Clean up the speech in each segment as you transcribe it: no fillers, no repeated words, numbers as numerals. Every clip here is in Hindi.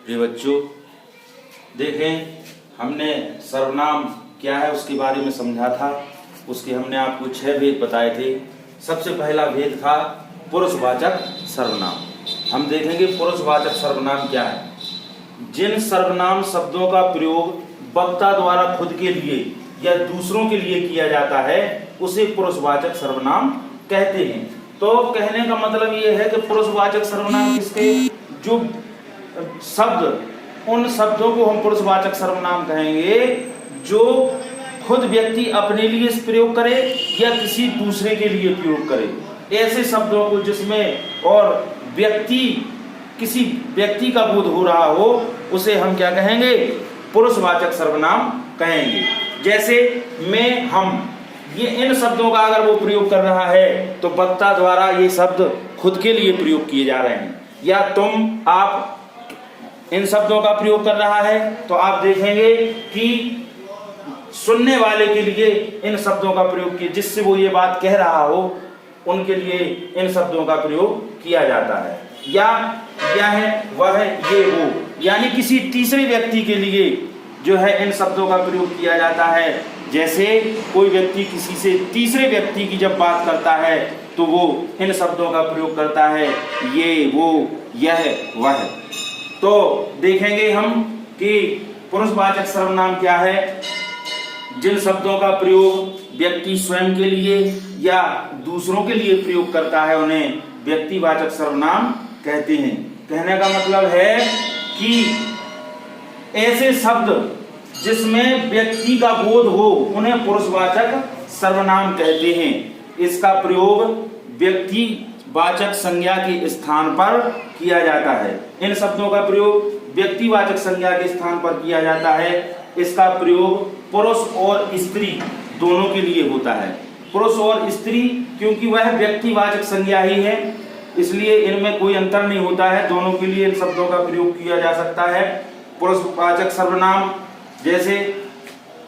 प्रिय बच्चों, देखें हमने सर्वनाम क्या है उसके बारे में समझा था। उसके हमने आपको 6 भेद बताए थे। सबसे पहला भेद था पुरुषवाचक सर्वनाम। हम देखेंगे पुरुषवाचक सर्वनाम क्या है। जिन सर्वनाम शब्दों का प्रयोग वक्ता द्वारा खुद के लिए या दूसरों के लिए किया जाता है उसे पुरुषवाचक सर्वनाम कहते हैं। तो कहने का मतलब ये है कि पुरुषवाचक सर्वनाम किसके, जो शब्द, उन शब्दों को हम पुरुषवाचक सर्वनाम कहेंगे जो खुद व्यक्ति अपने लिए प्रयोग करे या किसी दूसरे के लिए प्रयोग करे। ऐसे शब्दों को जिसमें और किसी व्यक्ति का बोध हो रहा हो उसे हम क्या कहेंगे, पुरुषवाचक सर्वनाम कहेंगे। जैसे मैं, हम, ये इन शब्दों का अगर वो प्रयोग कर रहा है तो वक्ता द्वारा ये शब्द खुद के लिए प्रयोग किए जा रहे हैं। या तुम, आप इन शब्दों का प्रयोग कर रहा है तो आप देखेंगे कि सुनने वाले के लिए इन शब्दों का प्रयोग किया, जिससे वो ये बात कह रहा हो उनके लिए इन शब्दों का प्रयोग किया जाता है। या यह, वह, ये, वो, यानी किसी तीसरे व्यक्ति के लिए जो है इन शब्दों का प्रयोग किया जाता है। जैसे कोई व्यक्ति किसी से तीसरे व्यक्ति की जब बात करता है तो वो इन शब्दों का प्रयोग करता है, ये, वो, यह, वह। तो देखेंगे हम कि पुरुषवाचक सर्वनाम क्या है। जिन शब्दों का प्रयोग व्यक्ति स्वयं के लिए या दूसरों के लिए प्रयोग करता है उन्हें व्यक्तिवाचक सर्वनाम कहते हैं। कहने का मतलब है कि ऐसे शब्द जिसमें व्यक्ति का बोध हो उन्हें पुरुषवाचक सर्वनाम कहते हैं। इसका प्रयोग व्यक्तिवाचक संज्ञा के स्थान पर किया जाता है। इन शब्दों का प्रयोग व्यक्तिवाचक संज्ञा के स्थान पर किया जाता है। इसका प्रयोग पुरुष और स्त्री दोनों के लिए होता है। पुरुष और स्त्री, क्योंकि वह व्यक्तिवाचक संज्ञा ही है इसलिए इनमें कोई अंतर नहीं होता है, दोनों के लिए इन शब्दों का प्रयोग किया जा सकता है। पुरुषवाचक सर्वनाम जैसे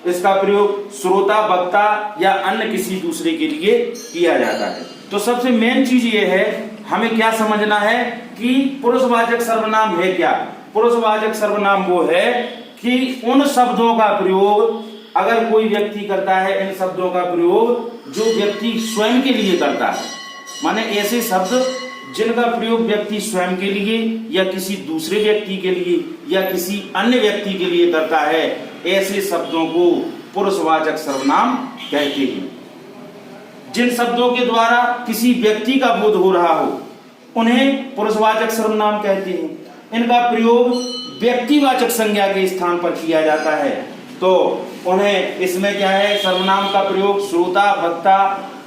इसका प्रयोग श्रोता, वक्ता या अन्य किसी दूसरे के लिए किया जाता है। तो सबसे मेन चीज ये है, हमें क्या समझना है कि पुरुषवाचक सर्वनाम है क्या। पुरुषवाचक सर्वनाम वो है कि उन शब्दों का प्रयोग अगर कोई व्यक्ति करता है, इन शब्दों का प्रयोग जो व्यक्ति स्वयं के लिए करता है, माने ऐसे शब्द जिनका प्रयोग व्यक्ति स्वयं के लिए या किसी दूसरे व्यक्ति के लिए या किसी अन्य व्यक्ति के लिए करता है, ऐसे शब्दों को पुरुषवाचक सर्वनाम कहते हैं। जिन शब्दों के द्वारा किसी व्यक्ति का बोध हो रहा हो उन्हें पुरुषवाचक सर्वनाम कहते हैं। इनका प्रयोग व्यक्तिवाचक संज्ञा के स्थान पर किया जाता है तो उन्हें, इसमें क्या है, सर्वनाम का प्रयोग श्रोता, वक्ता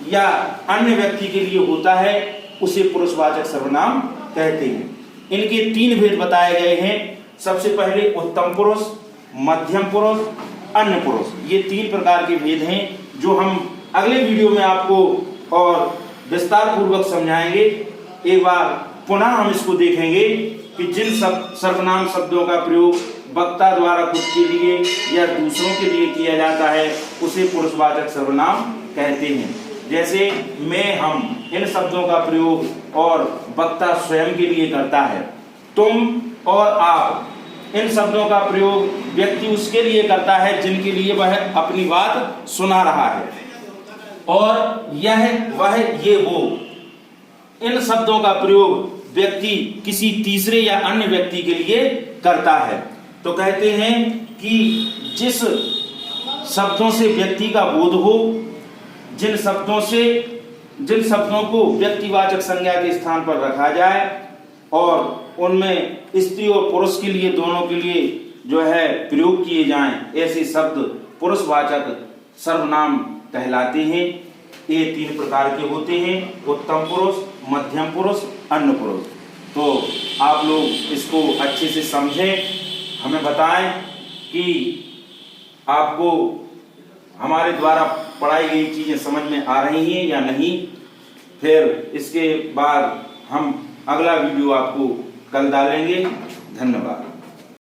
या अन्य व्यक्ति के लिए होता है, उसे पुरुषवाचक सर्वनाम कहते हैं। इनके 3 भेद बताए गए हैं। सबसे पहले उत्तम पुरुष, मध्यम पुरुष, अन्य पुरुष, ये 3 प्रकार के भेद हैं जो हम अगले वीडियो में आपको और विस्तार पूर्वक समझाएंगे। एक बार पुनः हम इसको देखेंगे कि जिन सर्वनाम शब्दों का प्रयोग वक्ता द्वारा खुद के लिए या दूसरों के लिए किया जाता है उसे पुरुषवाचक सर्वनाम कहते हैं। जैसे मैं, हम, इन शब्दों का प्रयोग और वक्ता स्वयं के लिए करता है। तुम और आप, इन शब्दों का प्रयोग व्यक्ति उसके लिए करता है जिनके लिए वह अपनी बात सुना रहा है। और यह, वह, ये, वो, इन शब्दों का प्रयोग व्यक्ति किसी तीसरे या अन्य व्यक्ति के लिए करता है। तो कहते हैं कि जिस शब्दों से व्यक्ति का बोध हो, जिन शब्दों को व्यक्तिवाचक संज्ञा के स्थान पर रखा जाए और उनमें स्त्री और पुरुष के लिए, दोनों के लिए जो है प्रयोग किए जाएं, ऐसे शब्द पुरुषवाचक सर्वनाम कहलाते हैं। ये 3 प्रकार के होते हैं, उत्तम पुरुष, मध्यम पुरुष, अन्य पुरुष। तो आप लोग इसको अच्छे से समझें, हमें बताएं कि आपको हमारे द्वारा पढ़ाई गई चीजें समझ में आ रही हैं या नहीं। फिर इसके बाद हम अगला वीडियो आपको कल डालेंगे। धन्यवाद।